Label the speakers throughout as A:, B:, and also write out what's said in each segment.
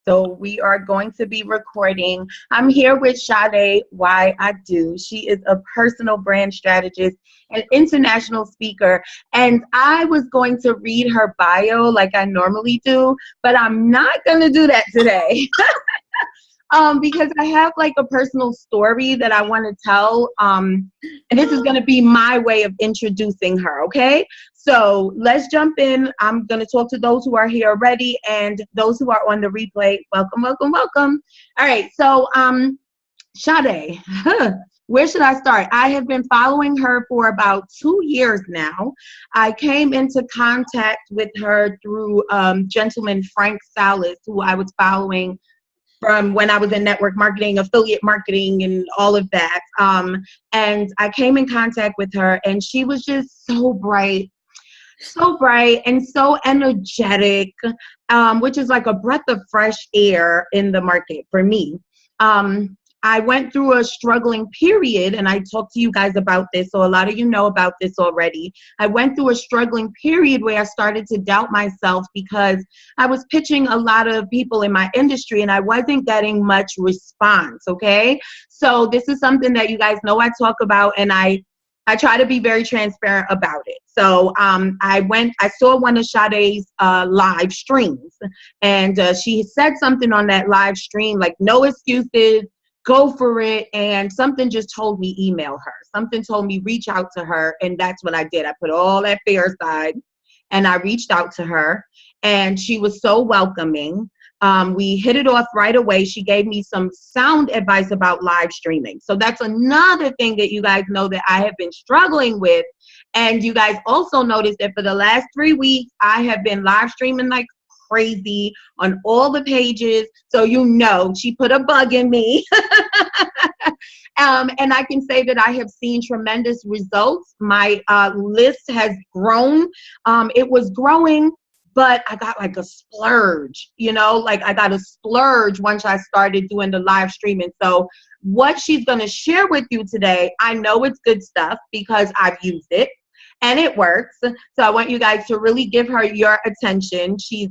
A: So we are going to be recording. I'm here with Sade, Why I Do. She is a personal brand strategist and international speaker. And I was going to read her bio like I normally do, but I'm not going to do that today. Because I have like a personal story that I want to tell. And this is going to be my way of introducing her. Okay. So let's jump in. I'm going to talk to those who are here already and those who are on the replay. Welcome, welcome, welcome. All right. So, Sade, where should I start? I have been following her for about 2 years now. I came into contact with her through gentleman Frank Salas, who I was following from when I was in network marketing, affiliate marketing, and all of that. And I came in contact with her, and she was just so bright and so energetic, which is like a breath of fresh air in the market for me. I went through a struggling period, and I talked to you guys about this, so a lot of you know about this already. I went through a struggling period where I started to doubt myself because I was pitching a lot of people in my industry, and I wasn't getting much response, okay? So this is something that you guys know I talk about, and I try to be very transparent about it. So I saw one of Sade's live streams, and she said something on that live stream, like, no excuses, go for it. And something just told me email her. Something told me reach out to her. And that's what I did. I put all that fear aside and I reached out to her, and she was so welcoming. We hit it off right away. She gave me some sound advice about live streaming. So that's another thing that you guys know that I have been struggling with. And you guys also noticed that for the last 3 weeks, I have been live streaming like crazy on all the pages. So you know, she put a bug in me. And I can say that I have seen tremendous results. My list has grown. It was growing, but I got like a splurge, like I got a splurge once I started doing the live streaming. So what she's going to share with you today, I know it's good stuff because I've used it. And it works. So I want you guys to really give her your attention. She's,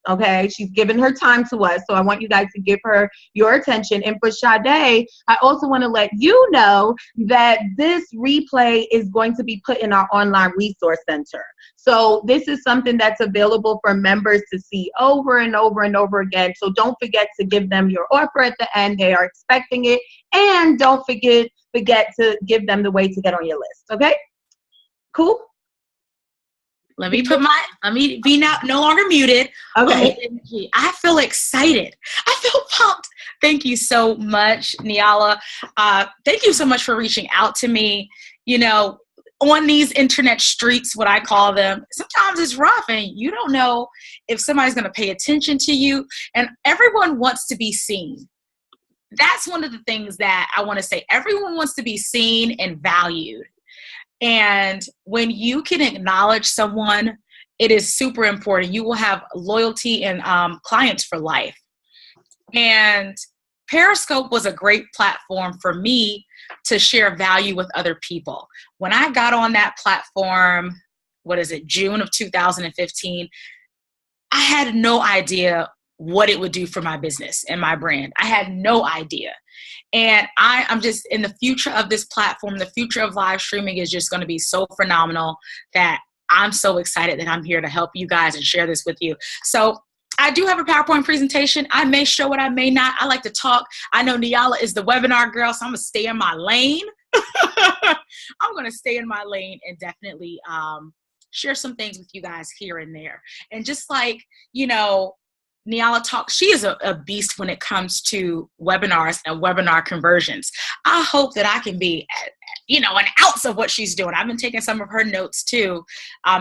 A: okay, she's giving her time to us. So I want you guys to give her your attention. And for Sade, I also want to let you know that this replay is going to be put in our online resource center. So this is something that's available for members to see over and over and over again. So don't forget to give them your offer at the end. They are expecting it. And don't forget to give them the way to get on your list. Okay? Cool.
B: Let me be no longer muted.
A: Okay.
B: I feel excited. I feel pumped. Thank you so much, Niala. Thank you so much for reaching out to me. On these internet streets, what I call them, sometimes it's rough and you don't know if somebody's going to pay attention to you, and everyone wants to be seen. That's one of the things that I want to say. Everyone wants to be seen and valued. And when you can acknowledge someone, it is super important. You will have loyalty and clients for life. And Periscope was a great platform for me to share value with other people. When I got on that platform, June of 2015, I had no idea what it would do for my business and my brand. I had no idea. And I'm just in the future of this platform, the future of live streaming is just going to be so phenomenal that I'm so excited that I'm here to help you guys and share this with you. So I do have a PowerPoint presentation. I may show it, I may not. I like to talk. I know Niala is the webinar girl, so I'm going to stay in my lane. I'm going to stay in my lane and definitely share some things with you guys here and there. And just like, Niala talks, she is a beast when it comes to webinars and webinar conversions. I hope that I can be, an ounce of what she's doing. I've been taking some of her notes too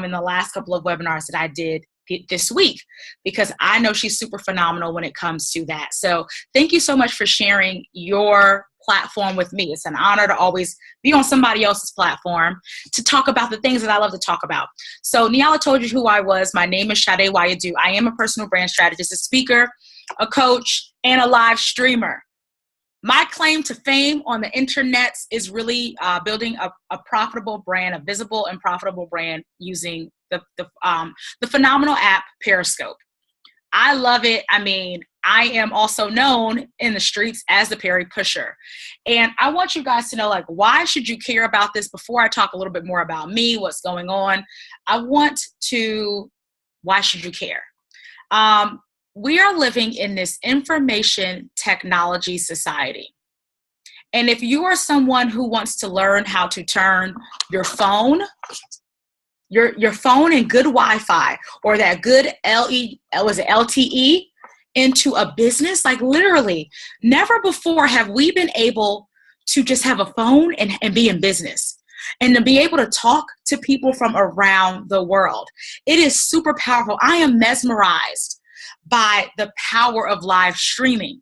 B: in the last couple of webinars that I did this week, because I know she's super phenomenal when it comes to that. So thank you so much for sharing your platform with me. It's an honor to always be on somebody else's platform to talk about the things that I love to talk about. So Niala told you who I was. My name is Sade Wayadu. I am a personal brand strategist, a speaker, a coach, and a live streamer. My claim to fame on the internet is really building a profitable brand, a visible and profitable brand using the phenomenal app Periscope. I love it. I mean, I am also known in the streets as the Perry Pusher. And I want you guys to know, like, why should you care about this? Before I talk a little bit more about me, what's going on, why should you care? We are living in this information technology society. And if you are someone who wants to learn how to turn your phone, your phone and good Wi-Fi, or that good LTE into a business, like literally, never before have we been able to just have a phone and be in business and to be able to talk to people from around the world. It is super powerful. I am mesmerized by the power of live streaming.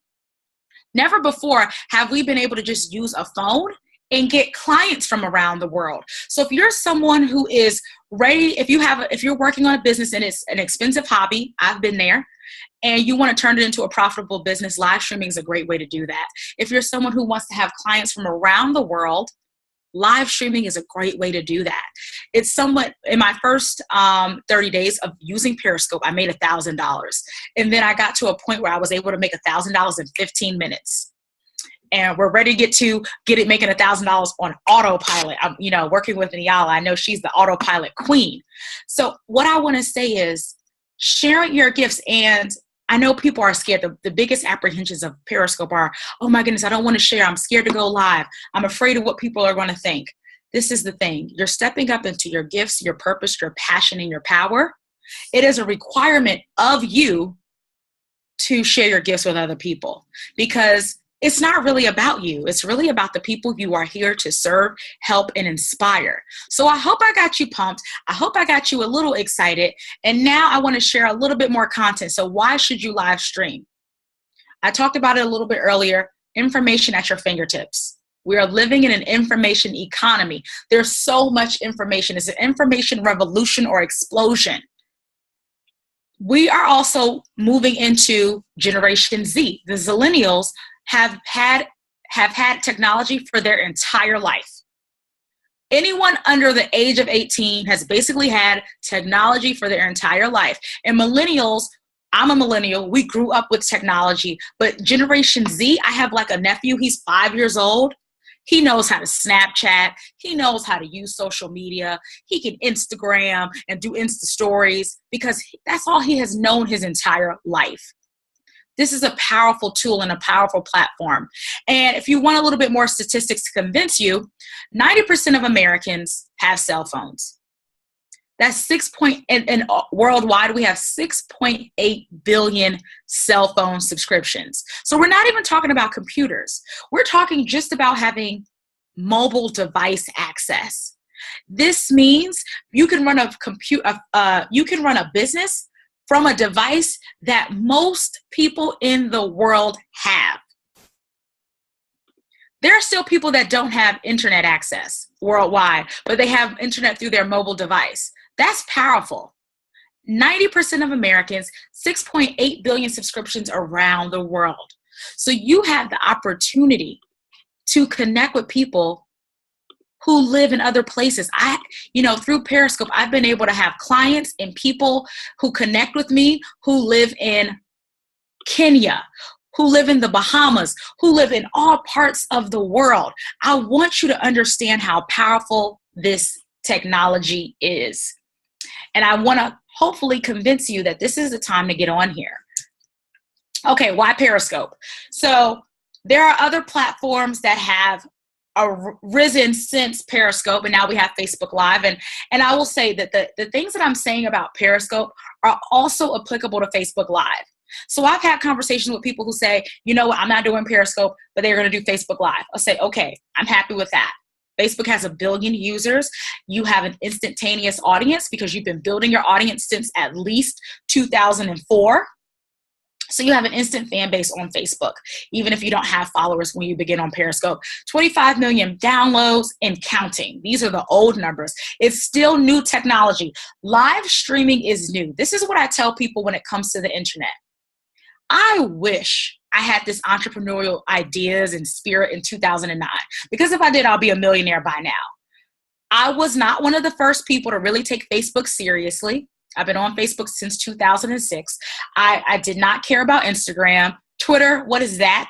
B: Never before have we been able to just use a phone and get clients from around the world. So if you're someone who is ready, if you're working on a business and it's an expensive hobby, I've been there, and you want to turn it into a profitable business, live streaming is a great way to do that. If you're someone who wants to have clients from around the world, live streaming is a great way to do that. It's somewhat, in my first 30 days of using Periscope, I made $1,000. And then I got to a point where I was able to make $1,000 in 15 minutes. And we're ready to get it making $1,000 on autopilot. I'm, working with Niala. I know she's the autopilot queen. So what I want to say is sharing your gifts. And I know people are scared. The biggest apprehensions of Periscope are, oh my goodness, I don't want to share. I'm scared to go live. I'm afraid of what people are going to think. This is the thing. You're stepping up into your gifts, your purpose, your passion, and your power. It is a requirement of you to share your gifts with other people, because it's not really about you. It's really about the people you are here to serve, help, and inspire. So I hope I got you pumped. I hope I got you a little excited. And now I want to share a little bit more content. So why should you live stream? I talked about it a little bit earlier. Information at your fingertips. We are living in an information economy. There's so much information. It's an information revolution or explosion. We are also moving into Generation Z. The Zillennials have had technology for their entire life. Anyone under the age of 18 has basically had technology for their entire life. And millennials, I'm a millennial, we grew up with technology, but Generation Z, I have like a nephew, he's 5 years old. He knows how to Snapchat. He knows how to use social media. He can Instagram and do Insta stories because that's all he has known his entire life. This is a powerful tool and a powerful platform. And if you want a little bit more statistics to convince you, 90% of Americans have cell phones. That's worldwide, we have 6.8 billion cell phone subscriptions. So we're not even talking about computers. We're talking just about having mobile device access. This means you can run a business from a device that most people in the world have. There are still people that don't have internet access worldwide, but they have internet through their mobile device. That's powerful. 90% of Americans, 6.8 billion subscriptions around the world. So you have the opportunity to connect with people who live in other places. Through Periscope, I've been able to have clients and people who connect with me who live in Kenya, who live in the Bahamas, who live in all parts of the world. I want you to understand how powerful this technology is. And I want to hopefully convince you that this is the time to get on here. Okay, why Periscope? So there are other platforms that have risen since Periscope, and now we have Facebook Live. And I will say that the things that I'm saying about Periscope are also applicable to Facebook Live. So I've had conversations with people who say, you know what, I'm not doing Periscope, but they're going to do Facebook Live. I'll say, okay, I'm happy with that. Facebook has 1 billion users. You have an instantaneous audience because you've been building your audience since at least 2004. So you have an instant fan base on Facebook, even if you don't have followers when you begin on Periscope. 25 million downloads and counting. These are the old numbers. It's still new technology. Live streaming is new. This is what I tell people when it comes to the internet. I wish I had this entrepreneurial ideas and spirit in 2009, because if I did, I'll be a millionaire by now. I was not one of the first people to really take Facebook seriously. I've been on Facebook since 2006. I did not care about Instagram. Twitter, what is that?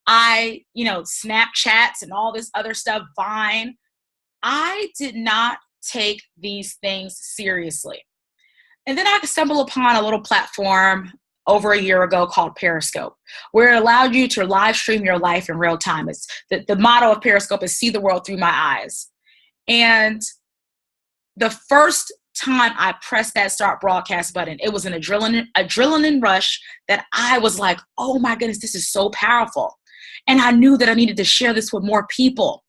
B: Snapchats and all this other stuff, Vine. I did not take these things seriously. And then I stumbled upon a little platform over a year ago called Periscope, where it allowed you to live stream your life in real time. It's the motto of Periscope is see the world through my eyes. And the first time I pressed that start broadcast button, it was an adrenaline rush that I was like, oh my goodness, this is so powerful. And I knew that I needed to share this with more people.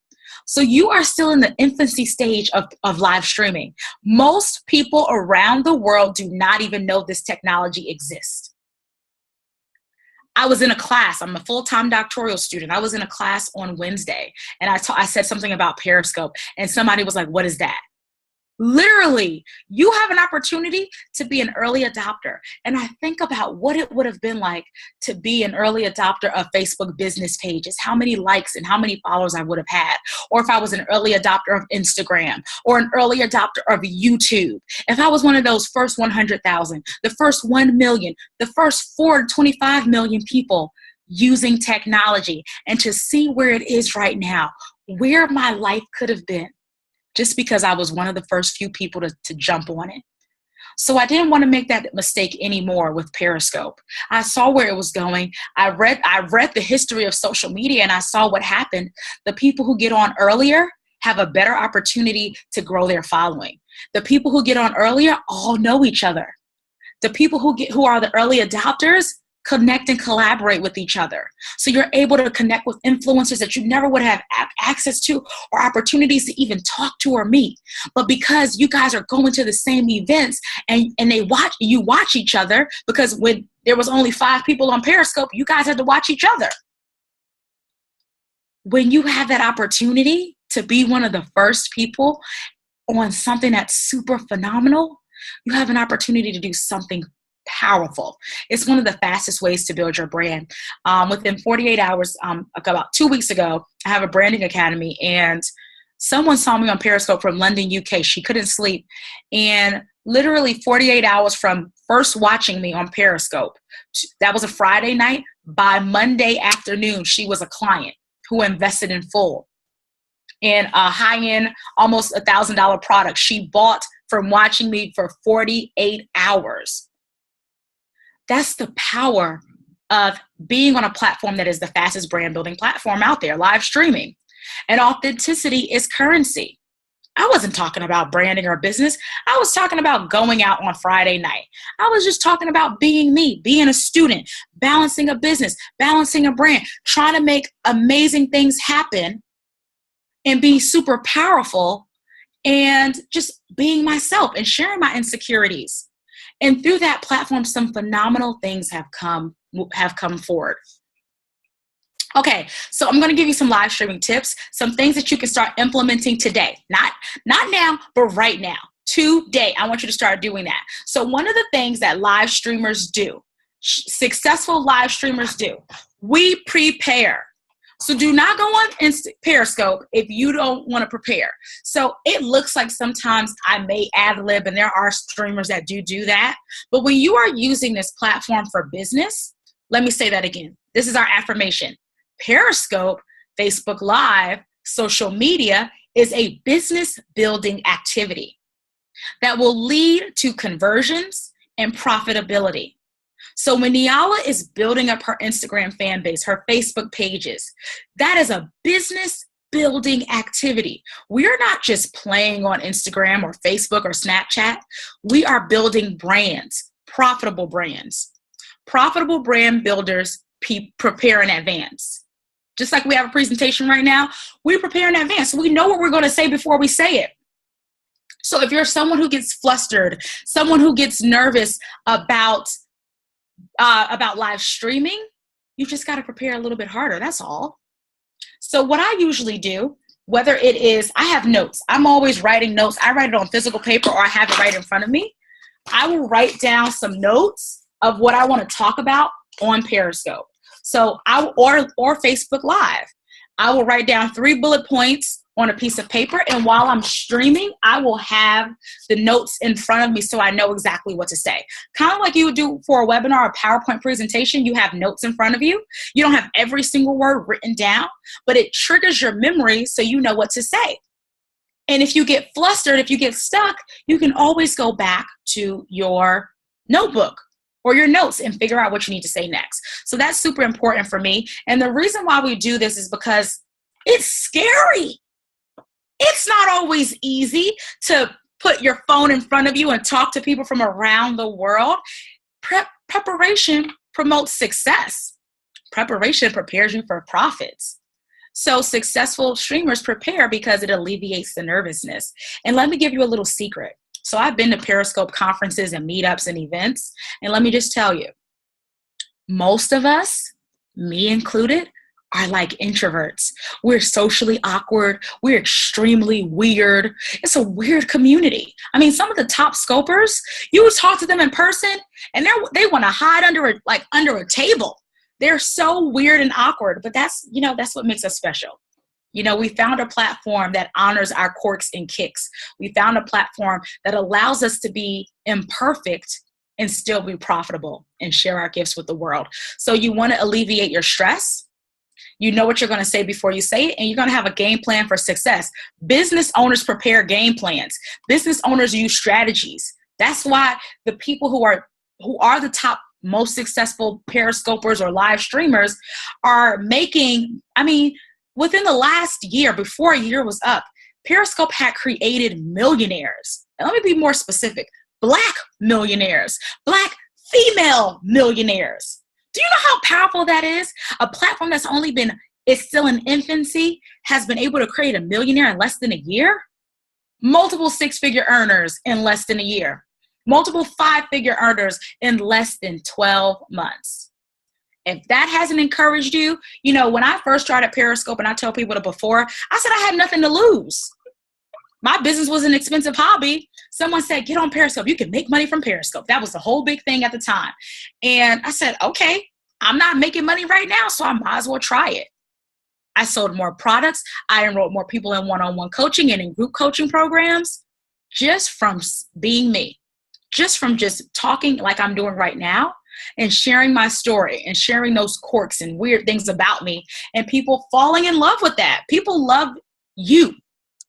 B: So you are still in the infancy stage of live streaming. Most people around the world do not even know this technology exists. I was in a class. I'm a full-time doctoral student. I was in a class on Wednesday, and I said something about Periscope, and somebody was like, what is that? Literally, you have an opportunity to be an early adopter. And I think about what it would have been like to be an early adopter of Facebook business pages, how many likes and how many followers I would have had. Or if I was an early adopter of Instagram or an early adopter of YouTube. If I was one of those first 100,000, the first 1 million, the first 425 million people using technology, and to see where it is right now, where my life could have been, just because I was one of the first few people to jump on it. So I didn't want to make that mistake anymore with Periscope. I saw where it was going. I read the history of social media, and I saw what happened. The people who get on earlier have a better opportunity to grow their following. The people who get on earlier all know each other. The people who are the early adopters connect and collaborate with each other. So you're able to connect with influencers that you never would have access to or opportunities to even talk to or meet. But because you guys are going to the same events and you watch each other, because when there was only 5 people on Periscope, you guys had to watch each other. When you have that opportunity to be one of the first people on something that's super phenomenal, you have an opportunity to do something powerful. It's one of the fastest ways to build your brand. Within 48 hours, about 2 weeks ago, I have a branding academy, and someone saw me on Periscope from London, UK. She couldn't sleep. And literally 48 hours from first watching me on Periscope, that was a Friday night. By Monday afternoon, she was a client who invested in full in a high-end, almost $1,000 product she bought from watching me for 48 hours. That's the power of being on a platform that is the fastest brand building platform out there, live streaming. And authenticity is currency. I wasn't talking about branding or business. I was talking about going out on Friday night. I was just talking about being me, being a student, balancing a business, balancing a brand, trying to make amazing things happen and be super powerful, and just being myself and sharing my insecurities. And through that platform, some phenomenal things have come forward. Okay, so I'm going to give you some live streaming tips, some things that you can start implementing today. Not now, but right now. Today, I want you to start doing that. So one of the things that live streamers do, successful live streamers do, we prepare. So do not go on Periscope if you don't want to prepare. So it looks like sometimes I may ad-lib, and there are streamers that do that. But when you are using this platform for business, let me say that again. This is our affirmation. Periscope, Facebook Live, social media is a business building activity that will lead to conversions and profitability. So when Niala is building up her Instagram fan base, her Facebook pages, that is a business building activity. We are not just playing on Instagram or Facebook or Snapchat. We are building brands, profitable brands. Profitable brand builders prepare in advance. Just like we have a presentation right now, we prepare in advance. We know what we're going to say before we say it. So if you're someone who gets flustered, someone who gets nervous about live streaming, you just got to prepare a little bit harder. That's all. So what I usually do, whether it is, I have notes. I'm always writing notes. I write it on physical paper, or I have it right in front of me. I will write down some notes of what I want to talk about on Periscope. So or Facebook Live. I will write down 3 bullet points on a piece of paper. And while I'm streaming, I will have the notes in front of me so I know exactly what to say. Kind of like you would do for a webinar or PowerPoint presentation, you have notes in front of you. You don't have every single word written down, but it triggers your memory so you know what to say. And if you get flustered, if you get stuck, you can always go back to your notebook or your notes and figure out what you need to say next. So that's super important for me. And the reason why we do this is because it's scary. It's not always easy to put your phone in front of you and talk to people from around the world. Preparation promotes success. Preparation prepares you for profits. So successful streamers prepare because it alleviates the nervousness. And let me give you a little secret. So I've been to Periscope conferences and meetups and events. And let me just tell you, most of us, me included, are like introverts. We're socially awkward. We're extremely weird. It's a weird community. I mean, some of the top scopers, you would talk to them in person and they want to hide under a table. They're so weird and awkward, but that's what makes us special. We found a platform that honors our quirks and kicks. We found a platform that allows us to be imperfect and still be profitable and share our gifts with the world. So you want to alleviate your stress. You know what you're going to say before you say it, and you're going to have a game plan for success. Business owners prepare game plans. Business owners use strategies. That's why the people who are the top most successful Periscopers or live streamers are making, within the last year, before a year was up, Periscope had created millionaires. And let me be more specific, Black millionaires, Black female millionaires. Do you know how powerful that is? A platform that's it's still in infancy, has been able to create a millionaire in less than a year? Multiple six-figure earners in less than a year. Multiple five-figure earners in less than 12 months. If that hasn't encouraged you, when I first started Periscope, and I tell people that before, I said I had nothing to lose. My business was an expensive hobby. Someone said, get on Periscope. You can make money from Periscope. That was the whole big thing at the time. And I said, okay, I'm not making money right now, so I might as well try it. I sold more products. I enrolled more people in one-on-one coaching and in group coaching programs just from being me, just from talking like I'm doing right now and sharing my story and sharing those quirks and weird things about me and people falling in love with that. People love you.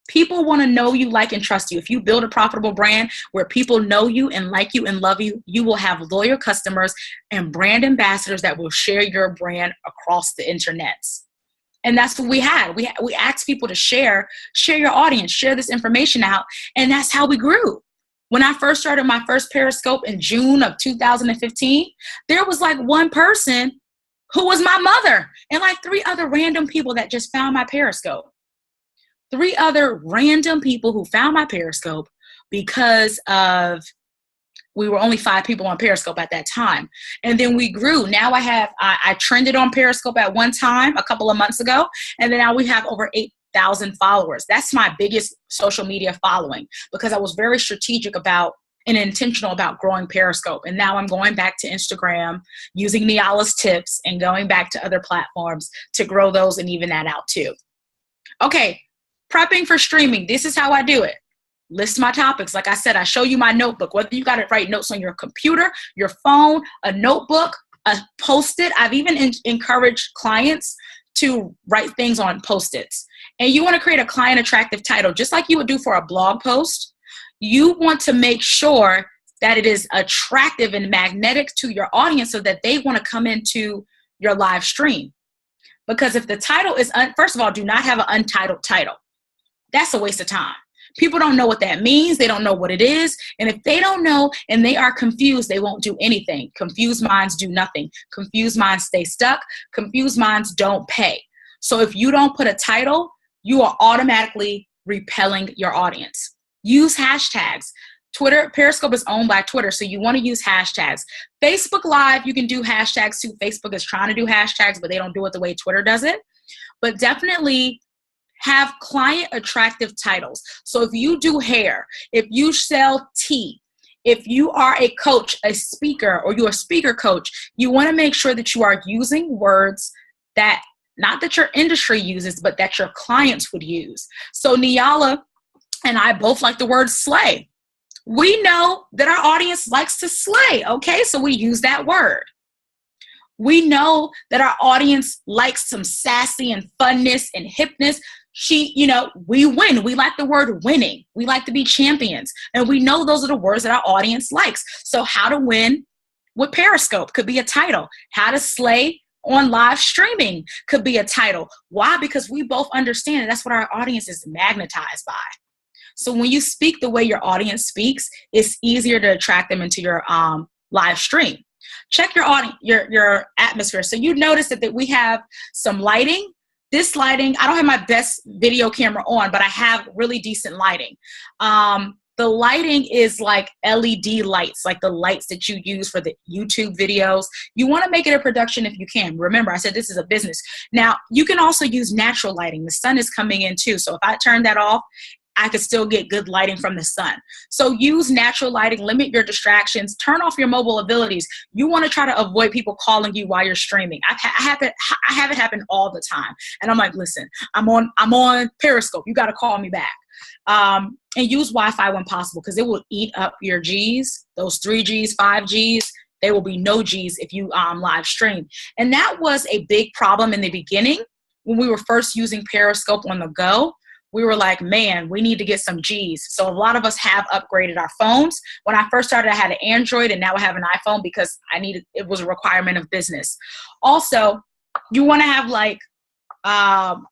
B: People want to know you, like, and trust you. If you build a profitable brand where people know you and like you and love you, you will have loyal customers and brand ambassadors that will share your brand across the internets. And that's what we had. We asked people to share your audience, share this information out. And that's how we grew. When I first started my first Periscope in June of 2015, there was like one person who was my mother and like 3 other random people that just found my Periscope. 3 other random people who found my Periscope because we were only 5 people on Periscope at that time. And then we grew. Now I trended on Periscope at one time a couple of months ago. And then now we have over 8,000 followers. That's my biggest social media following because I was very strategic about and intentional about growing Periscope. And now I'm going back to Instagram using Niala's tips and going back to other platforms to grow those and even that out too. Okay. Prepping for streaming. This is how I do it. List my topics. Like I said, I show you my notebook, whether you got to write notes on your computer, your phone, a notebook, a Post-it. I've even encouraged clients to write things on Post-its. And you want to create a client attractive title, just like you would do for a blog post. You want to make sure that it is attractive and magnetic to your audience so that they want to come into your live stream. Because if the title is, first of all, do not have an untitled title. That's a waste of time. People don't know what that means. They don't know what it is. And if they don't know and they are confused, they won't do anything. Confused minds do nothing. Confused minds stay stuck. Confused minds don't pay. So if you don't put a title, you are automatically repelling your audience. Use hashtags. Periscope is owned by Twitter, so you want to use hashtags. Facebook Live, you can do hashtags too. Facebook is trying to do hashtags, but they don't do it the way Twitter does it. But definitely have client attractive titles. So if you do hair, if you sell tea, if you are a coach, a speaker, or you're a speaker coach, you want to make sure that you are using words that not that your industry uses, but that your clients would use. So Niala and I both like the word slay. We know that our audience likes to slay, okay? So we use that word. We know that our audience likes some sassy and funness and hipness. We win. We like the word winning. We like to be champions. And we know those are the words that our audience likes. So how to win with Periscope could be a title. How to slay on live streaming could be a title. Why? Because we both understand that's what our audience is magnetized by. So when you speak the way your audience speaks, it's easier to attract them into your live stream. Check your audience, your atmosphere. So you notice that we have some lighting. This lighting, I don't have my best video camera on, but I have really decent lighting. The lighting is like LED lights, like the lights that you use for the YouTube videos. You want to make it a production if you can. Remember, I said this is a business. Now, you can also use natural lighting. The sun is coming in too. So if I turn that off, I could still get good lighting from the sun. So use natural lighting, limit your distractions, turn off your mobile abilities. You want to try to avoid people calling you while you're streaming. I have it happen all the time. And I'm like, listen, I'm on Periscope. You got to call me back. And use Wi-Fi when possible, because it will eat up your Gs, those 3Gs, 5Gs. There will be no Gs if you live stream. And that was a big problem in the beginning when we were first using Periscope on the go. We were like, man, we need to get some Gs. So a lot of us have upgraded our phones. When I first started, I had an Android, and now I have an iPhone because it was a requirement of business. Also, you want to have like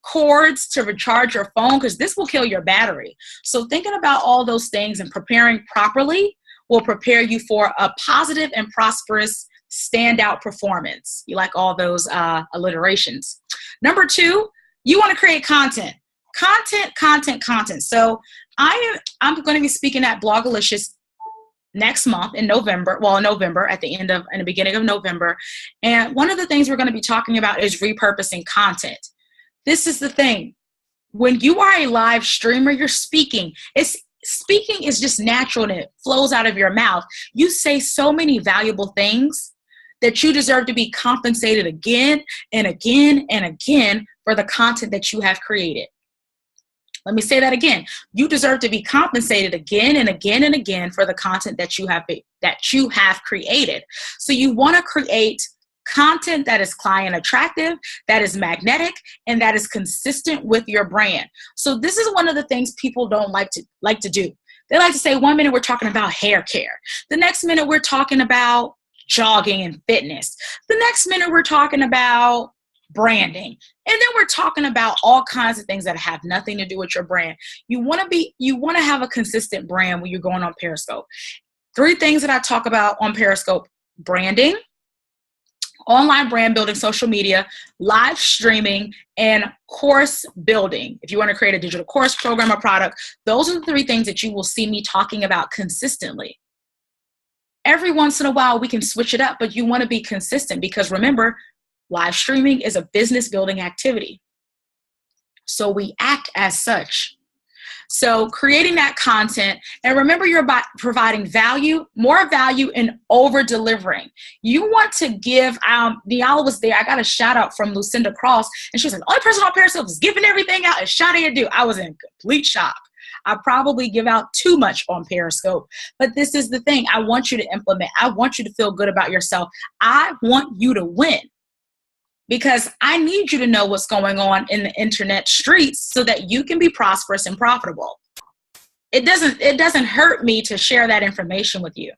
B: cords to recharge your phone, because this will kill your battery. So thinking about all those things and preparing properly will prepare you for a positive and prosperous standout performance. You like all those alliterations. Number 2, you want to create content. Content. So I'm going to be speaking at Blogalicious next month in November. Well, in November, in the beginning of November. And one of the things we're going to be talking about is repurposing content. This is the thing. When you are a live streamer, you're speaking. Speaking is just natural, and it flows out of your mouth. You say so many valuable things that you deserve to be compensated again and again and again for the content that you have created. Let me say that again. You deserve to be compensated again and again and again for the content that you have created. So you want to create content that is client attractive, that is magnetic, and that is consistent with your brand. So this is one of the things people don't like to do. They like to say, 1 minute we're talking about hair care. The next minute we're talking about jogging and fitness. The next minute we're talking about branding. And then we're talking about all kinds of things that have nothing to do with your brand. You want to have a consistent brand when you're going on Periscope. 3 things that I talk about on Periscope: branding, online brand building, social media, live streaming, and course building. If you want to create a digital course, program, or product, those are the 3 things that you will see me talking about consistently. Every once in a while, we can switch it up, but you want to be consistent, because remember, live streaming is a business building activity. So we act as such. So creating that content, and remember, you're about providing value, more value, and over delivering. You want to give, Niala was there. I got a shout out from Lucinda Cross, and she was like, the only person on Periscope is giving everything out as Sade and do. I was in complete shock. I probably give out too much on Periscope, but this is the thing. I want you to implement. I want you to feel good about yourself. I want you to win, because I need you to know what's going on in the internet streets so that you can be prosperous and profitable. It doesn't hurt me to share that information with you,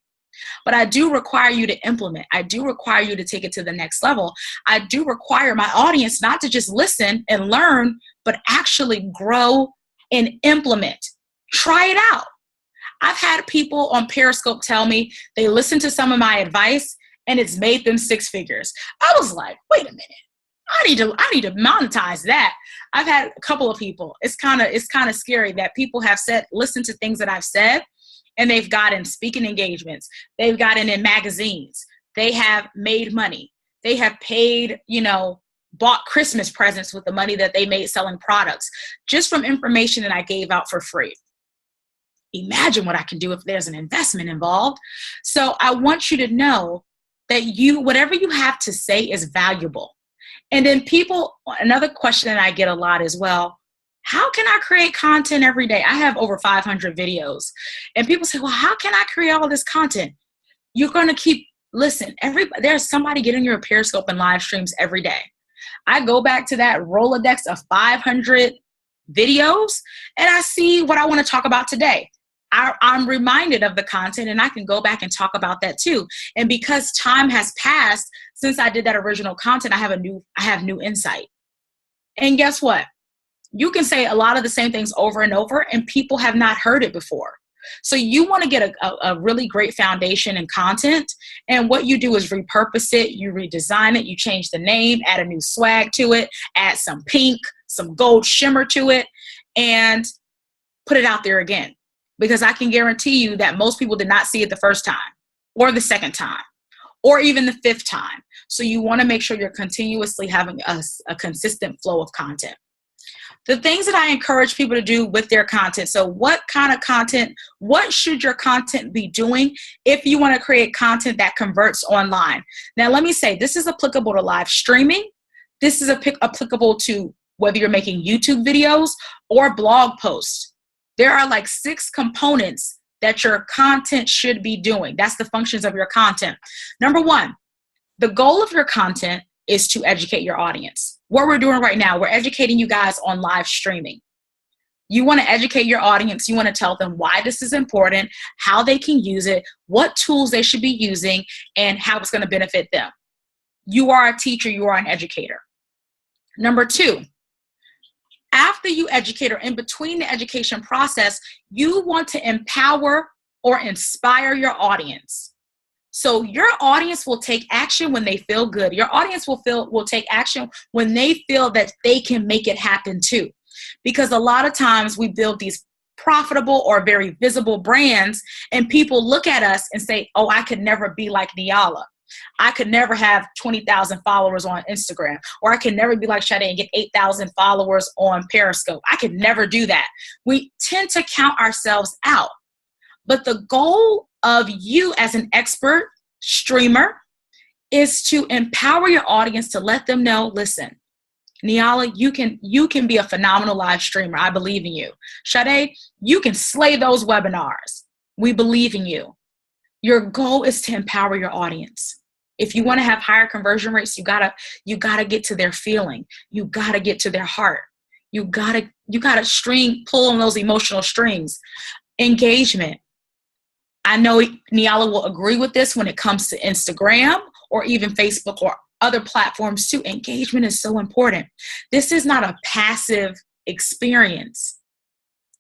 B: but I do require you to implement. I do require you to take it to the next level. I do require my audience not to just listen and learn, but actually grow and implement. Try it out. I've had people on Periscope tell me they listened to some of my advice and it's made them 6 figures. I was like, wait a minute. I need to monetize that. I've had a couple of people. It's kind of scary that people have listened to things that I've said, and they've gotten speaking engagements. They've gotten in magazines. They have made money. They have paid, bought Christmas presents with the money that they made selling products just from information that I gave out for free. Imagine what I can do if there's an investment involved. So I want you to know that whatever you have to say is valuable. And then another question that I get a lot is, well, how can I create content every day? I have over 500 videos. And people say, well, how can I create all this content? You're going to listen, there's somebody getting your Periscope and live streams every day. I go back to that Rolodex of 500 videos and I see what I want to talk about today. I'm reminded of the content and I can go back and talk about that too. And because time has passed since I did that original content, I have new insight. And guess what? You can say a lot of the same things over and over and people have not heard it before. So you want to get a really great foundation in content. And what you do is repurpose it, you redesign it, you change the name, add a new swag to it, add some pink, some gold shimmer to it, and put it out there again. Because I can guarantee you that most people did not see it the first time or the second time or even the fifth time. So you want to make sure you're continuously having a consistent flow of content. The things that I encourage people to do with their content. So what kind of content, what should your content be doing if you want to create content that converts online? Now, let me say, this is applicable to live streaming. This is applicable to whether you're making YouTube videos or blog posts. There are like 6 components that your content should be doing. That's the functions of your content. Number 1, the goal of your content is to educate your audience. What we're doing right now, we're educating you guys on live streaming. You want to educate your audience. You want to tell them why this is important, how they can use it, what tools they should be using, and how it's going to benefit them. You are a teacher. You are an educator. Number 2, after you educate or in between the education process, you want to empower or inspire your audience. So your audience will take action when they feel good. Your audience will take action when they feel that they can make it happen too. Because a lot of times we build these profitable or very visible brands and people look at us and say, oh, I could never be like Niala. I could never have 20,000 followers on Instagram, or I could never be like Sade and get 8,000 followers on Periscope. I could never do that. We tend to count ourselves out. But the goal of you as an expert streamer is to empower your audience, to let them know, listen, Niala, you can be a phenomenal live streamer. I believe in you. Sade, you can slay those webinars. We believe in you. Your goal is to empower your audience. If you want to have higher conversion rates, you gotta get to their feeling. You gotta get to their heart. You gotta pull on those emotional strings. Engagement. I know Niala will agree with this when it comes to Instagram or even Facebook or other platforms too. Engagement is so important. This is not a passive experience.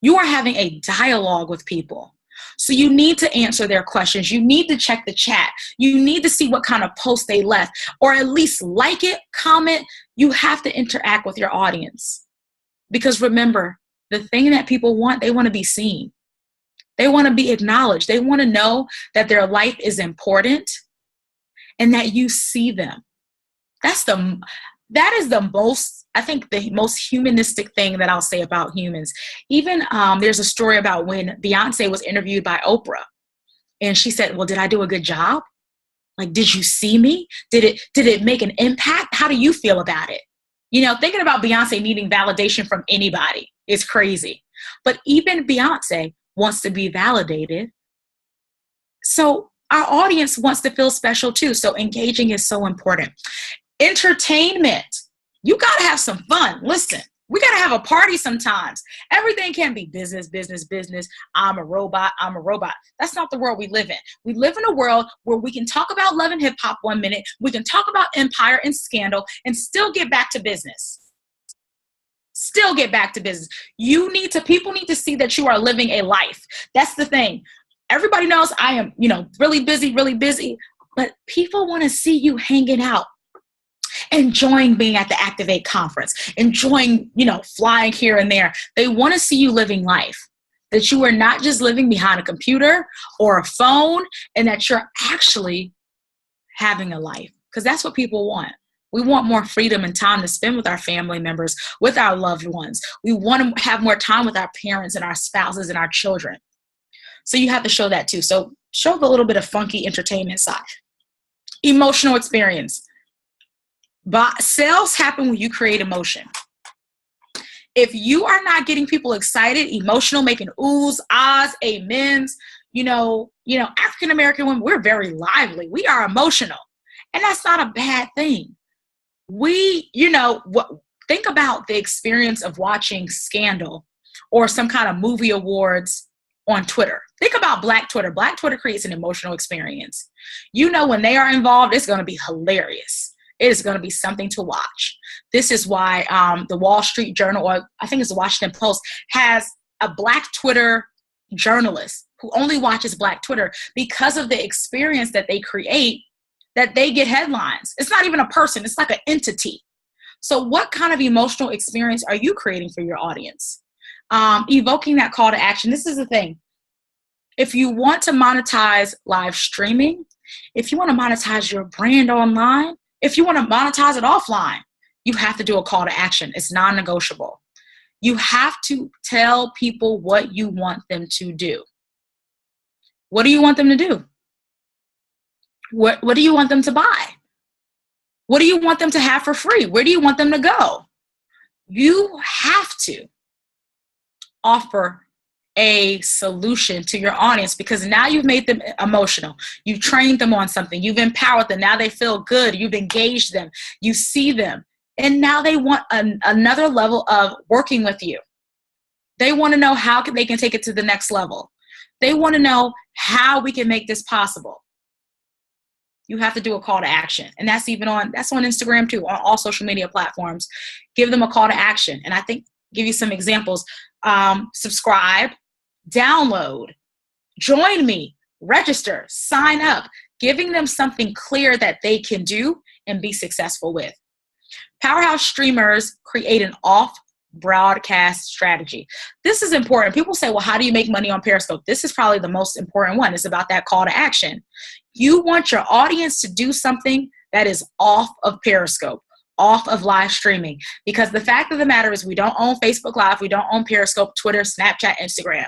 B: You are having a dialogue with people. So you need to answer their questions. You need to check the chat. You need to see what kind of post they left, or at least like it, comment. You have to interact with your audience. Because remember, the thing that people want, they want to be seen. They want to be acknowledged. They want to know that their life is important and that you see them. That is the most humanistic thing that I'll say about humans. Even there's a story about when Beyonce was interviewed by Oprah, and she said, well, did I do a good job? Like, did you see me? Did it make an impact? How do you feel about it? You know, thinking about Beyonce needing validation from anybody is crazy. But even Beyonce wants to be validated. So our audience wants to feel special too. So engaging is so important. Entertainment. You got to have some fun. Listen, we got to have a party sometimes. Everything can't be business, business, business. I'm a robot. That's not the world we live in. We live in a world where we can talk about love and hip hop 1 minute. We can talk about empire and scandal and still get back to business. Still get back to business. People need to see that you are living a life. That's the thing. Everybody knows I am, really busy, but people want to see you hanging out. Enjoying being at the Activate conference, enjoying, flying here and there. They want to see you living life, that you are not just living behind a computer or a phone, and that you're actually having a life, because that's what people want. We want more freedom and time to spend with our family members, with our loved ones. We want to have more time with our parents and our spouses and our children. So you have to show that too. So show the little bit of funky entertainment side. Emotional experience. But sales happen when you create emotion. If you are not getting people excited, emotional, making oohs, ahs, amens, African American women, we're very lively. We are emotional. And that's not a bad thing. Think about the experience of watching Scandal or some kind of movie awards on Twitter. Think about Black Twitter. Black Twitter creates an emotional experience. When they are involved, it's going to be hilarious. It is going to be something to watch. This is why the Wall Street Journal, or I think it's the Washington Post, has a Black Twitter journalist who only watches Black Twitter because of the experience that they create, that they get headlines. It's not even a person. It's like an entity. So what kind of emotional experience are you creating for your audience? Evoking that call to action. This is the thing. If you want to monetize live streaming, if you want to monetize your brand online, if you want to monetize it offline, you have to do a call to action. It's non-negotiable. You have to tell people what you want them to do. What do you want them to do? What do you want them to buy? What do you want them to have for free? Where do you want them to go? You have to offer a solution to your audience, because now you've made them emotional. You've trained them on something. You've empowered them. Now they feel good. You've engaged them. You see them. And now they want another level of working with you. They want to know how they can take it to the next level. They want to know how we can make this possible. You have to do a call to action. And that's on Instagram too, on all social media platforms. Give them a call to action. And I think give you some examples. Subscribe, download, join me, register, sign up, giving them something clear that they can do and be successful with. Powerhouse streamers create an off-broadcast strategy. This is important. People say, well, how do you make money on Periscope? This is probably the most important one. It's about that call to action. You want your audience to do something that is off of Periscope, off of live streaming, because the fact of the matter is we don't own Facebook Live, we don't own Periscope, Twitter, Snapchat, Instagram.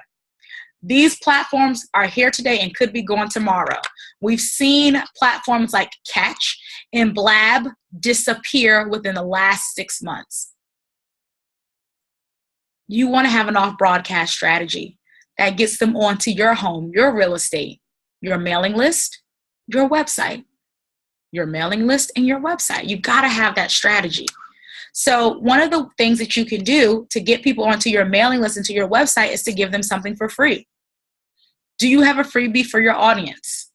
B: These platforms are here today and could be gone tomorrow. We've seen platforms like Catch and Blab disappear within the last 6 months. You want to have an off-broadcast strategy that gets them onto your home, your real estate, your mailing list, your website. Your mailing list and your website. You've got to have that strategy. So one of the things that you can do to get people onto your mailing list and to your website is to give them something for free. Do you have a freebie for your audience?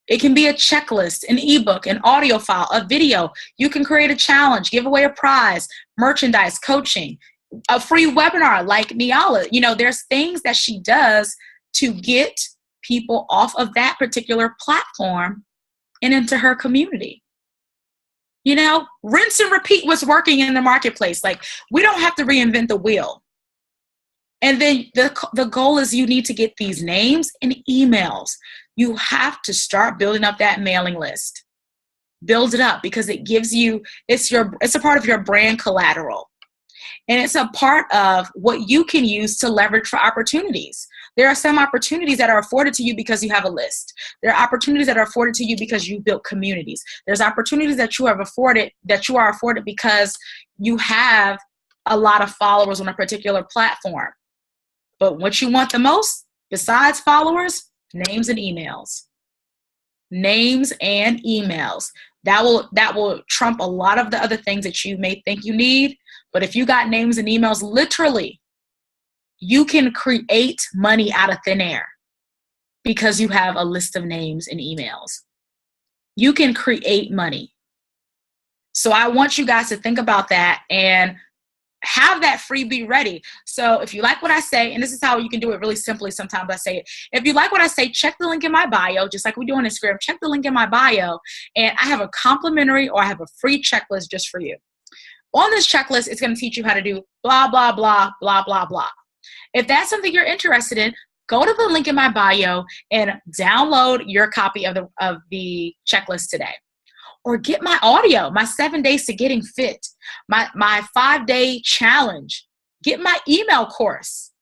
B: It can be a checklist, an ebook, an audio file, a video. You can create a challenge, give away a prize, merchandise, coaching, a free webinar like Niala. There's things that she does to get people off of that particular platform and into her community. Rinse and repeat what's working in the marketplace. Like, we don't have to reinvent the wheel. And then the goal is you need to get these names and emails. You have to start building up that mailing list. Build it up, because it gives you, it's a part of your brand collateral. And it's a part of what you can use to leverage for opportunities. There are some opportunities that are afforded to you because you have a list. There are opportunities that are afforded to you because you built communities. There's opportunities that you are afforded because you have a lot of followers on a particular platform. But what you want the most, besides followers, names and emails. Names and emails. That will trump a lot of the other things that you may think you need. But if you got names and emails, literally, you can create money out of thin air because you have a list of names and emails. You can create money. So I want you guys to think about that and have that freebie ready. So if you like what I say, and this is how you can do it really simply, sometimes I say it. If you like what I say, check the link in my bio, just like we do on Instagram. Check the link in my bio, and I have a complimentary or I have a free checklist just for you. On this checklist, it's going to teach you how to do blah, blah, blah, blah, blah, blah. If that's something you're interested in, go to the link in my bio and download your copy of the checklist today. Or get my audio, my 7 days to getting fit, my 5-day challenge. Get my email course.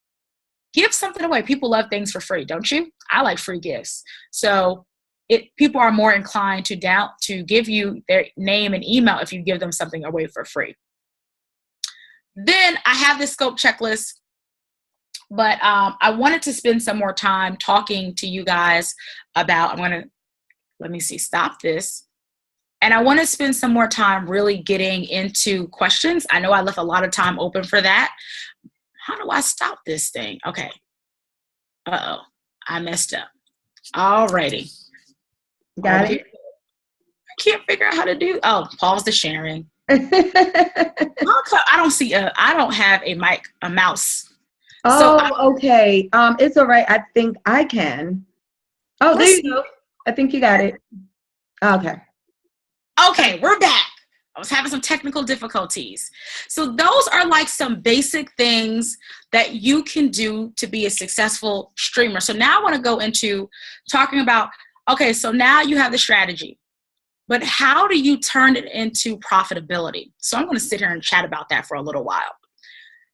B: Give something away. People love things for free, don't you? I like free gifts. So people are more inclined to give you their name and email if you give them something away for free. Then I have this scope checklist, but I wanted to spend some more time talking to you guys about, stop this. And I want to spend some more time really getting into questions. I know I left a lot of time open for that. How do I stop this thing? Okay. Uh-oh, I messed up. Alrighty.
A: Got it?
B: I can't figure out how to do, pause the sharing. I don't have a mouse.
A: Okay. It's all right. I think I can. Oh, there you go. I think you got it.
B: Okay, we're back. I was having some technical difficulties. So those are like some basic things that you can do to be a successful streamer. So now I want to go into talking about, okay, so now you have the strategy, but how do you turn it into profitability? So I'm going to sit here and chat about that for a little while.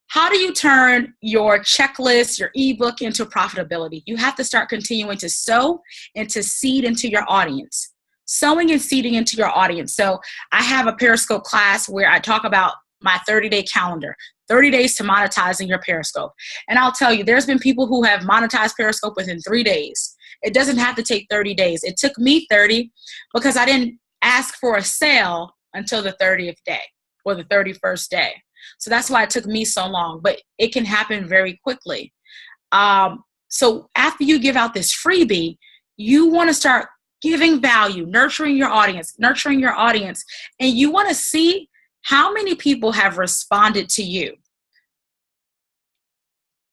B: How do you turn your checklist, your ebook into profitability? You have to start continuing to sow and to seed into your audience. Sowing and seeding into your audience. So I have a Periscope class where I talk about my 30-day calendar, 30 days to monetizing your Periscope. And I'll tell you, there's been people who have monetized Periscope within 3 days. It doesn't have to take 30 days. It took me 30 because I didn't ask for a sale until the 30th day or the 31st day. So that's why it took me so long, but it can happen very quickly. So after you give out this freebie, you want to start giving value, nurturing your audience, and you want to see how many people have responded to you.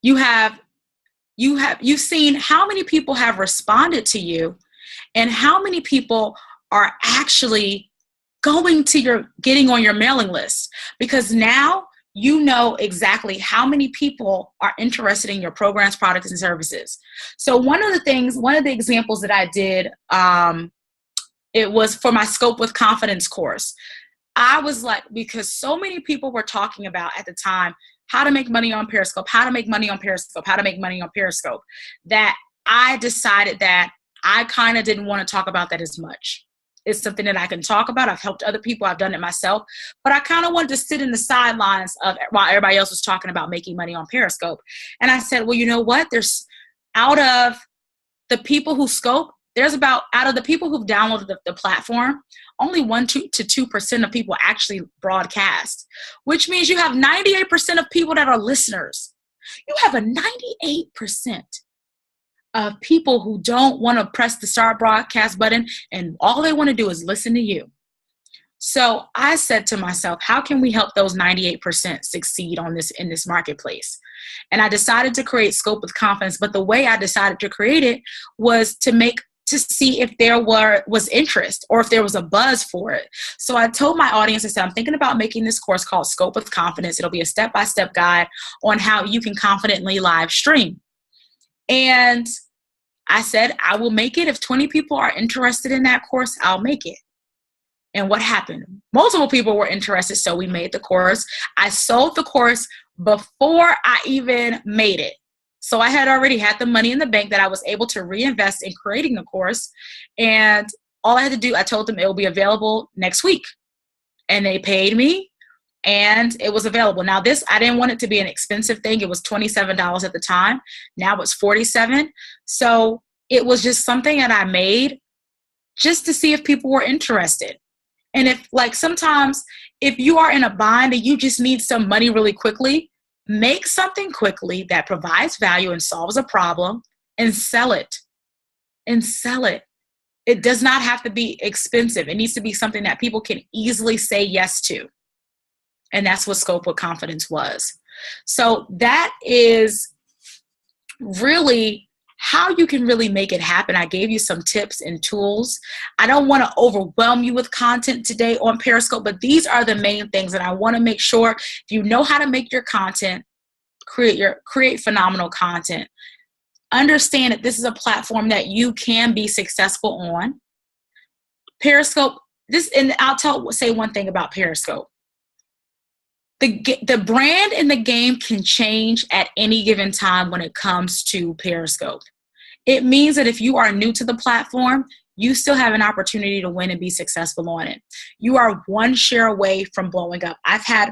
B: You've seen how many people have responded to you and how many people are actually getting on your mailing list, because now you know exactly how many people are interested in your programs, products, and services. So one of the examples that I did, it was for my Scope with Confidence course. I was like, because so many people were talking about at the time, how to make money on Periscope, that I decided that I kind of didn't want to talk about that as much. It's something that I can talk about. I've helped other people. I've done it myself. But I kind of wanted to sit in the sidelines while everybody else was talking about making money on Periscope. And I said, well, you know what? Out of the people who scope, out of the people who've downloaded the platform, only 1% to 2% of people actually broadcast, which means you have 98% of people that are listeners. You have a 98% of people who don't want to press the start broadcast button and all they want to do is listen to you. So I said to myself, how can we help those 98% succeed in this marketplace? And I decided to create Scope with Confidence, but the way I decided to create it was to see if there was interest or if there was a buzz for it. So I told my audience, I said, I'm thinking about making this course called Scope with Confidence. It'll be a step-by-step guide on how you can confidently live stream. And I said, I will make it. If 20 people are interested in that course, I'll make it. And what happened? Multiple people were interested, so we made the course. I sold the course before I even made it. So I had already had the money in the bank that I was able to reinvest in creating the course. And all I had to do, I told them it will be available next week. And they paid me. And it was available. Now I didn't want it to be an expensive thing. It was $27 at the time. Now it's $47. So it was just something that I made just to see if people were interested. And sometimes if you are in a bind and you just need some money really quickly, make something quickly that provides value and solves a problem and sell it. It does not have to be expensive. It needs to be something that people can easily say yes to. And that's what Scope with Confidence was. So that is really how you can really make it happen. I gave you some tips and tools. I don't want to overwhelm you with content today on Periscope, but these are the main things. And I want to make sure if you know how to make your content, create phenomenal content. Understand that this is a platform that you can be successful on. Periscope, and I'll say one thing about Periscope. The brand and the game can change at any given time when it comes to Periscope. It means that if you are new to the platform, you still have an opportunity to win and be successful on it. You are one share away from blowing up. I've had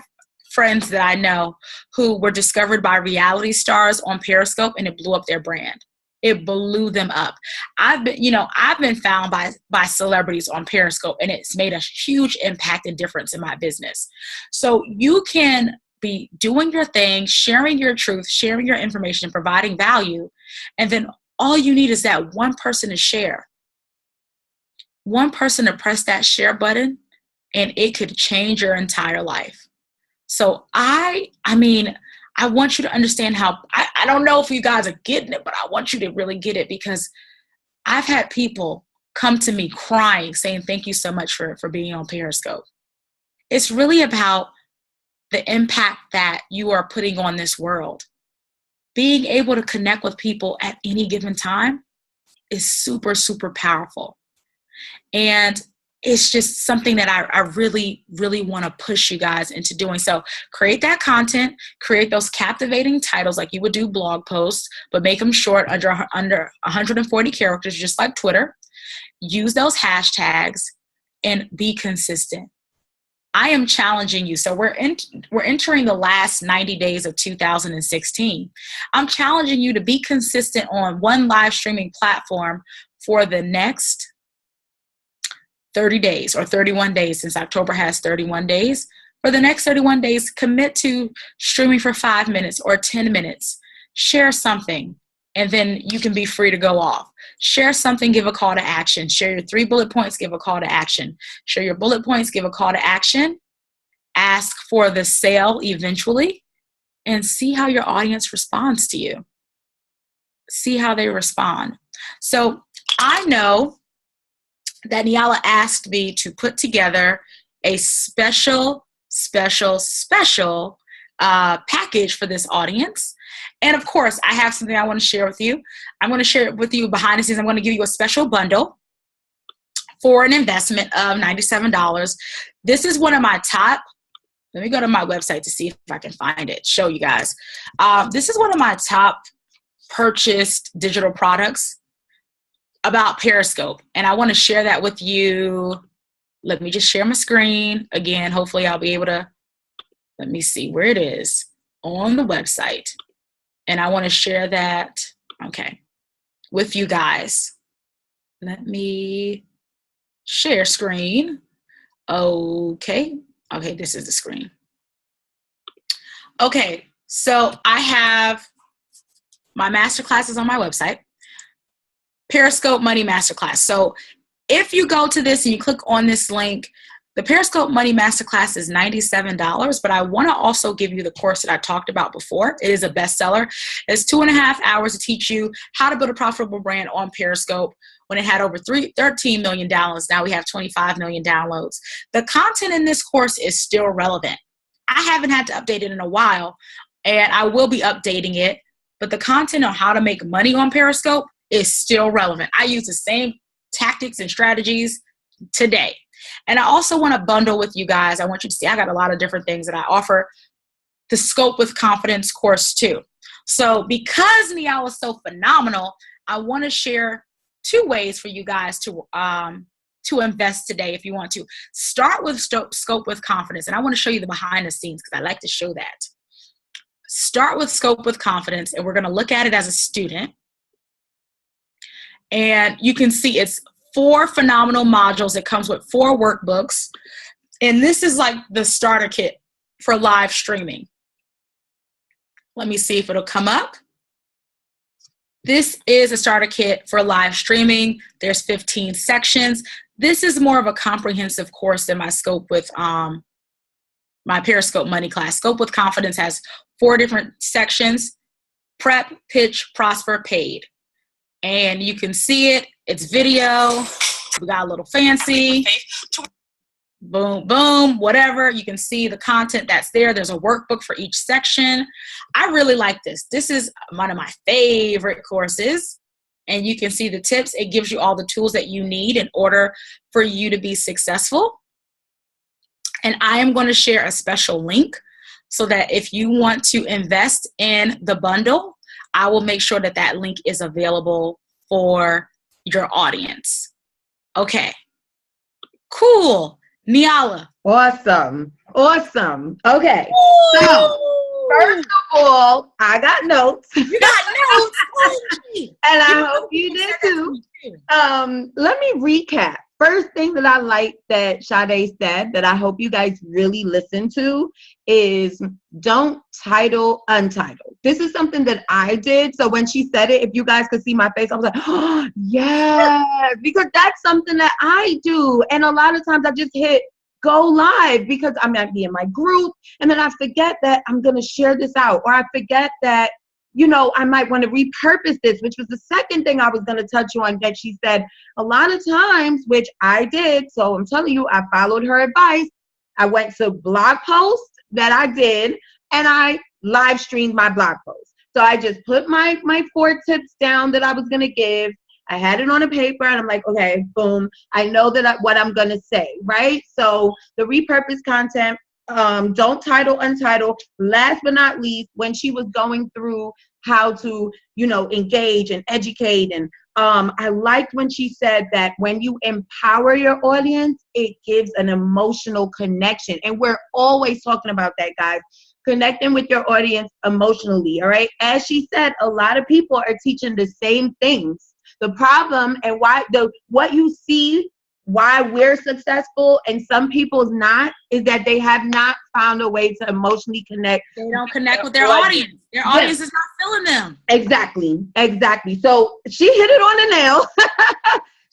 B: friends that I know who were discovered by reality stars on Periscope, and it blew up their brand. It blew them up. I've been found by celebrities on Periscope, and it's made a huge impact and difference in my business. So you can be doing your thing, sharing your truth, sharing your information, providing value, and then all you need is that one person to share. One person to press that share button, and it could change your entire life. So I want you to understand how, I don't know if you guys are getting it, but I want you to really get it, because I've had people come to me crying, saying, thank you so much for being on Periscope. It's really about the impact that you are putting on this world. Being able to connect with people at any given time is super, super powerful. And it's just something that I really, really want to push you guys into doing. So create that content, create those captivating titles like you would do blog posts, but make them short, under 140 characters, just like Twitter. Use those hashtags and be consistent. I am challenging you. So we're entering the last 90 days of 2016. I'm challenging you to be consistent on one live streaming platform for the next 30 days or 31 days, since October has 31 days. For the next 31 days, commit to streaming for 5 minutes or 10 minutes. Share something, and then you can be free to go off. Share something, give a call to action. Share your 3 bullet points, give a call to action. Share your bullet points, give a call to action. Ask for the sale eventually, and see how your audience responds to you. See how they respond. So I know that Niala asked me to put together a special package for this audience. And of course, I have something I want to share with you. I'm going to share it with you behind the scenes. I'm going to give you a special bundle for an investment of $97. This is one of my top, let me go to my website to see if I can find it, show you guys. This is one of my top purchased digital products about Periscope, and I want to share that with you. Let me just share my screen again. Hopefully I'll be able to, let me see where it is on the website, and I want to share that, okay, with you guys. Let me share screen. Okay, this is the screen. Okay, so I have my masterclasses on my website. Periscope Money Masterclass. So if you go to this and you click on this link, the Periscope Money Masterclass is $97, but I want to also give you the course that I talked about before. It is a bestseller. It's 2.5 hours to teach you how to build a profitable brand on Periscope. When it had over 13 million downloads, now we have 25 million downloads. The content in this course is still relevant. I haven't had to update it in a while, and I will be updating it, but the content on how to make money on Periscope is still relevant. I use the same tactics and strategies today. And I also want to bundle with you guys. I want you to see I got a lot of different things that I offer. The Scope with Confidence course too. So because Niala is so phenomenal, I want to share 2 ways for you guys to invest today if you want to. Start with Scope with Confidence. And I want to show you the behind the scenes because I like to show that. Start with Scope with Confidence, and we're going to look at it as a student. And you can see it's 4 phenomenal modules. It comes with 4 workbooks. And this is like the starter kit for live streaming. Let me see if it'll come up. This is a starter kit for live streaming. There's 15 sections. This is more of a comprehensive course than my Scope with my Periscope Money class. Scope with Confidence has 4 different sections: prep, pitch, prosper, paid. And you can see it. It's video. We got a little fancy. Boom, boom, whatever. You can see the content that's there. There's a workbook for each section. I really like this. This is one of my favorite courses. And you can see the tips. It gives you all the tools that you need in order for you to be successful. And I am going to share a special link so that if you want to invest in the bundle, I will make sure that that link is available for your audience. Okay. Cool. Niala.
A: Awesome. Okay. So, first of all, I got notes.
B: You got notes.
A: And I hope you did too. Let me recap. First thing that I like that Sade said that I hope you guys really listen to is don't title untitled. This is something that I did. So when she said it, if you guys could see my face, I was like, oh, yeah, because that's something that I do. And a lot of times I just hit go live because I might be in my group and then I forget that I'm going to share this out, or I forget that, you know, I might want to repurpose this, which was the second thing I was going to touch on that she said a lot of times, which I did. So I'm telling you, I followed her advice. I went to blog posts that I did and I live streamed my blog post. So I just put my 4 tips down that I was going to give. I had it on a paper and I'm like, okay, boom. I know that what I'm going to say, right? So the repurposed content, don't title untitled. Last but not least, when she was going through how to, you know, engage and educate. And I liked when she said that when you empower your audience, it gives an emotional connection. And we're always talking about that, guys. Connecting with your audience emotionally, all right? As she said, a lot of people are teaching the same things. The problem and what you see, why we're successful and some people's not, is that they have not found a way to emotionally connect.
B: They don't connect with their audience. Their audience is not feeling them.
A: Exactly. So she hit it on the nail.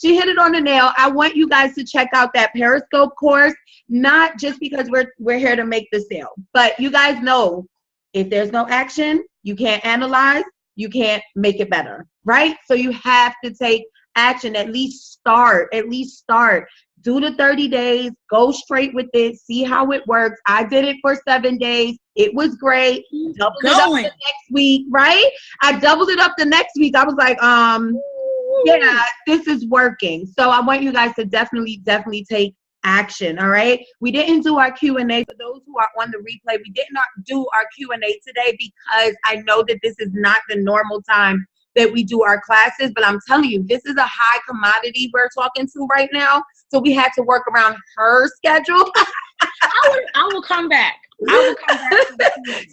A: She hit it on the nail. I want you guys to check out that Periscope course, not just because we're here to make the sale, but you guys know if there's no action, you can't analyze, you can't make it better, right? So you have to take action, at least start. Do the 30 days, go straight with it, see how it works. I did it for 7 days. It was great. Doubled it up the next week, right? I doubled it up the next week. I was like, yeah, this is working. So I want you guys to definitely take action, all right? We didn't do our Q&A. For those who are on the replay, we did not do our Q&A today because I know that this is not the normal time that we do our classes, but I'm telling you, this is a high commodity we're talking to right now. So we had to work around her schedule.
B: I will come back.
A: So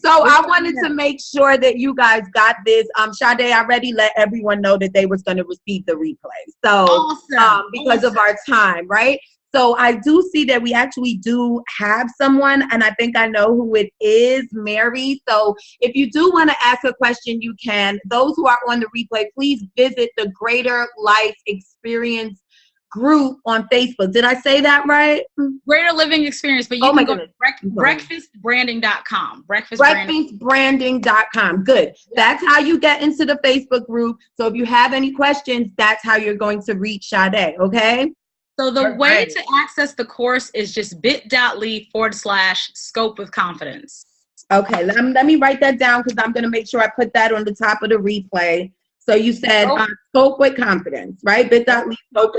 A: I wanted to make sure that you guys got this. Sade already let everyone know that they was going to receive the replay. So awesome. Because of our time, right? So I do see that we actually do have someone, and I think I know who it is, Mary. So if you do want to ask a question, you can. Those who are on the replay, please visit the Greater Life Experience group on Facebook. Did I say that right?
B: Greater Living Experience, but you can go to breakfastbranding.com.
A: Breakfastbranding.com. Good. That's how you get into the Facebook group. So if you have any questions, that's how you're going to reach Sade, okay?
B: So the way to access the course is just bit.ly/scope with confidence.
A: Okay, let me write that down because I'm going to make sure I put that on the top of the replay. So you said scope with confidence, right?
B: bit.ly/scope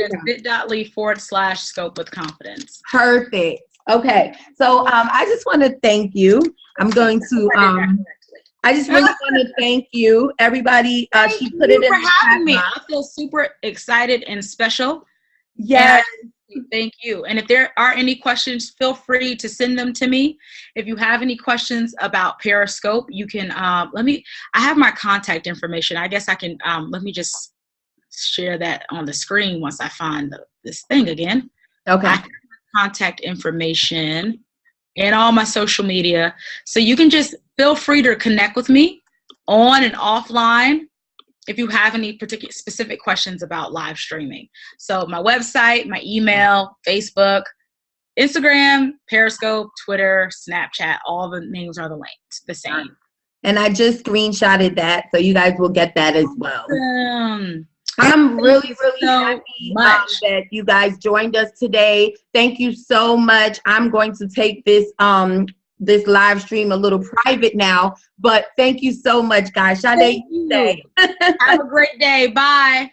B: with confidence.
A: Perfect. Okay. So I just want to thank you. I'm going to I just really want to thank you, everybody. She put it in
B: for having me. I feel super excited and special.
A: Yes.
B: Thank you. And if there are any questions, feel free to send them to me. If you have any questions about Periscope, you can I have my contact information. I guess I can let me just share that on the screen once I find this thing again.
A: Okay.
B: I have my contact information and all my social media. So you can just feel free to connect with me on and offline if you have any particular specific questions about live streaming. So my website, my email, Facebook, Instagram, Periscope, Twitter, Snapchat, all the names are the same. And
A: I just screenshotted that, so you guys will get that as well. I'm really happy that you guys joined us today. Thank you so much. I'm going to take this this live stream a little private now, but thank you so much, guys. Sade,
B: have a great day. Bye.